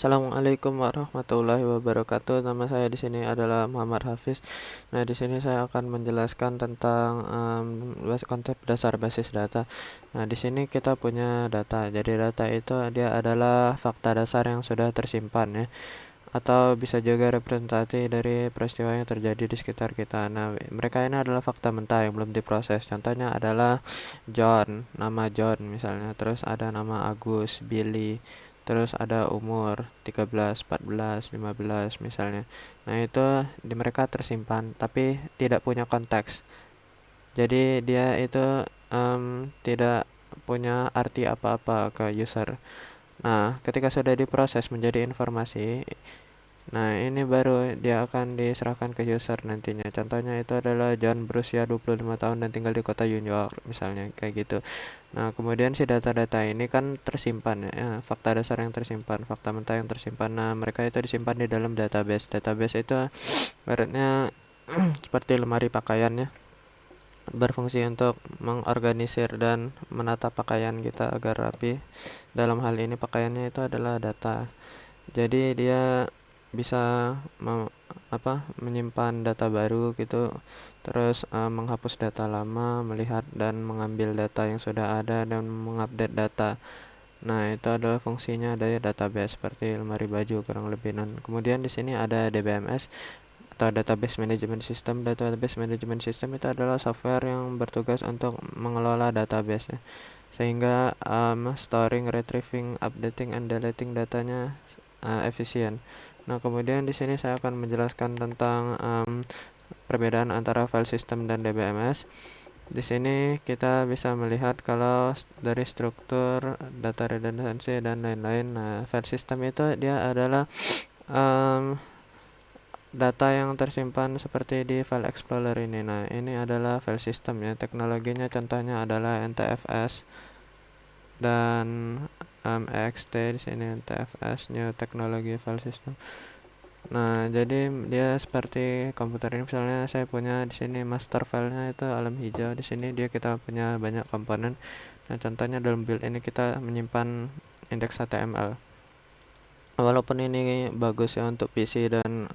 Assalamualaikum warahmatullahi wabarakatuh. Nama saya di sini adalah Muhammad Hafiz. Nah, di sini saya akan menjelaskan tentang konsep dasar basis data. Nah, di sini kita punya data. Jadi data itu dia adalah fakta dasar yang sudah tersimpan ya, atau bisa juga representasi dari peristiwa yang terjadi di sekitar kita. Nah, mereka ini adalah fakta mentah yang belum diproses. Contohnya adalah nama John misalnya, terus ada nama Agus, Billy, terus ada umur 13, 14, 15 misalnya. Nah, itu di mereka tersimpan tapi tidak punya konteks. Jadi dia itu tidak punya arti apa-apa ke user. Nah, ketika sudah diproses menjadi informasi, nah ini baru dia akan diserahkan ke user nantinya. Contohnya itu adalah John berusia 25 tahun dan tinggal di kota New York misalnya, kayak gitu. Nah, kemudian si data-data ini kan tersimpan ya, fakta dasar yang tersimpan, fakta mentah yang tersimpan. Nah, mereka itu disimpan di dalam database. Database itu ibaratnya seperti lemari pakaian ya, berfungsi untuk mengorganisir dan menata pakaian kita agar rapi. Dalam hal ini pakaiannya itu adalah data. Jadi dia bisa menyimpan data baru gitu, terus menghapus data lama, melihat dan mengambil data yang sudah ada dan mengupdate data. Nah, itu adalah fungsinya dari database seperti lemari baju kurang lebih. Dan kemudian di sini ada DBMS atau Database Management System. Database Management System itu adalah software yang bertugas untuk mengelola database ya, sehingga storing, retrieving, updating, and deleting datanya efisien. Nah, kemudian di sini saya akan menjelaskan tentang perbedaan antara file system dan DBMS. Di sini kita bisa melihat kalau dari struktur, data redundancy, dan lain-lain. Nah, file system itu dia adalah data yang tersimpan seperti di file explorer ini. Nah, ini adalah file system ya. Teknologinya contohnya adalah NTFS dan EXT. Di sini NTFS, New Technology File System. Nah, jadi dia seperti komputer ini. Misalnya saya punya di sini master filenya itu alam hijau. Di sini kita punya banyak komponen. Nah, contohnya dalam build ini kita menyimpan indeks HTML. Walaupun ini bagus ya untuk PC dan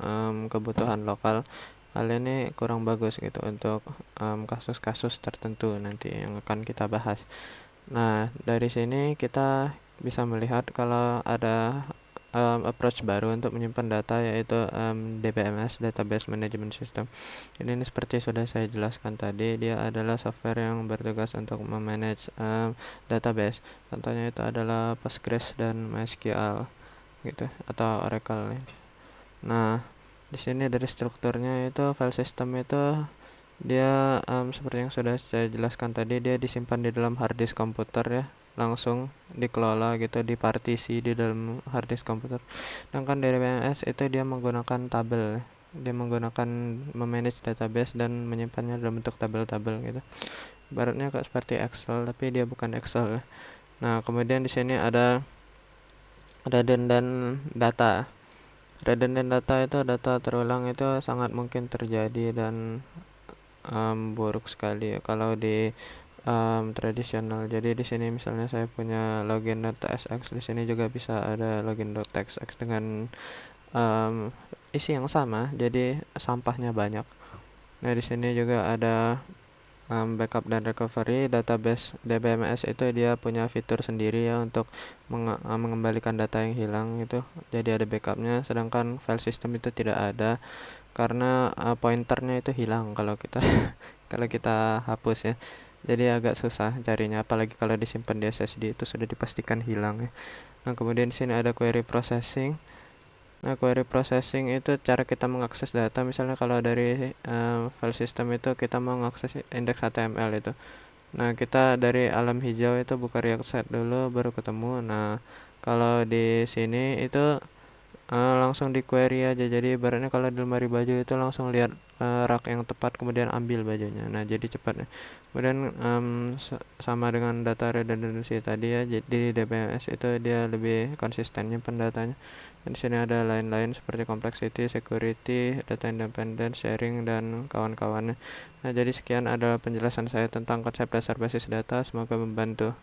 kebutuhan lokal, hal ini kurang bagus gitu untuk kasus-kasus tertentu nanti yang akan kita bahas. Nah, dari sini kita bisa melihat kalau ada approach baru untuk menyimpan data, yaitu DBMS, Database Management System. Ini seperti sudah saya jelaskan tadi, dia adalah software yang bertugas untuk memanage database. Contohnya itu adalah Postgres dan MySQL gitu, atau Oracle. Nah, di sini dari strukturnya itu file system itu dia seperti yang sudah saya jelaskan tadi, dia disimpan di dalam hard disk komputer ya, langsung dikelola gitu, dipartisi di dalam hard disk komputer. Sedangkan dari DBMS itu dia menggunakan tabel, dia menggunakan memanage database dan menyimpannya dalam bentuk tabel-tabel gitu. Ibaratnya kayak seperti Excel, tapi dia bukan Excel ya. Nah, kemudian di sini ada redundant data. Redundant data itu data terulang, itu sangat mungkin terjadi dan buruk sekali ya kalau di tradisional. Jadi di sini misalnya saya punya login.tsx, di sini juga bisa ada login.tsx dengan isi yang sama, jadi sampahnya banyak. Nah, di sini juga ada backup dan recovery. Database DBMS itu dia punya fitur sendiri ya untuk mengembalikan data yang hilang itu, jadi ada backupnya. Sedangkan file system itu tidak ada karena pointernya itu hilang kalau kita kalau kita hapus ya, jadi agak susah carinya, apalagi kalau disimpan di SSD itu sudah dipastikan hilang ya. Nah, kemudian di sini ada query processing. Nah, query processing itu cara kita mengakses data. Misalnya kalau dari file system itu kita mau mengakses indeks HTML itu. Nah, kita dari alam hijau itu buka React Site dulu baru ketemu. Nah, kalau di sini itu langsung di query aja. Jadi ibaratnya kalau di lemari baju itu langsung lihat rak yang tepat, kemudian ambil bajunya. Nah, jadi cepat. Kemudian sama dengan data redundancy tadi ya, jadi DBMS itu dia lebih konsisten nyimpen datanya. Dan di sini ada lain-lain seperti complexity, security, data independence, sharing, dan kawan-kawannya. Nah, jadi sekian adalah penjelasan saya tentang konsep dasar basis data. Semoga membantu.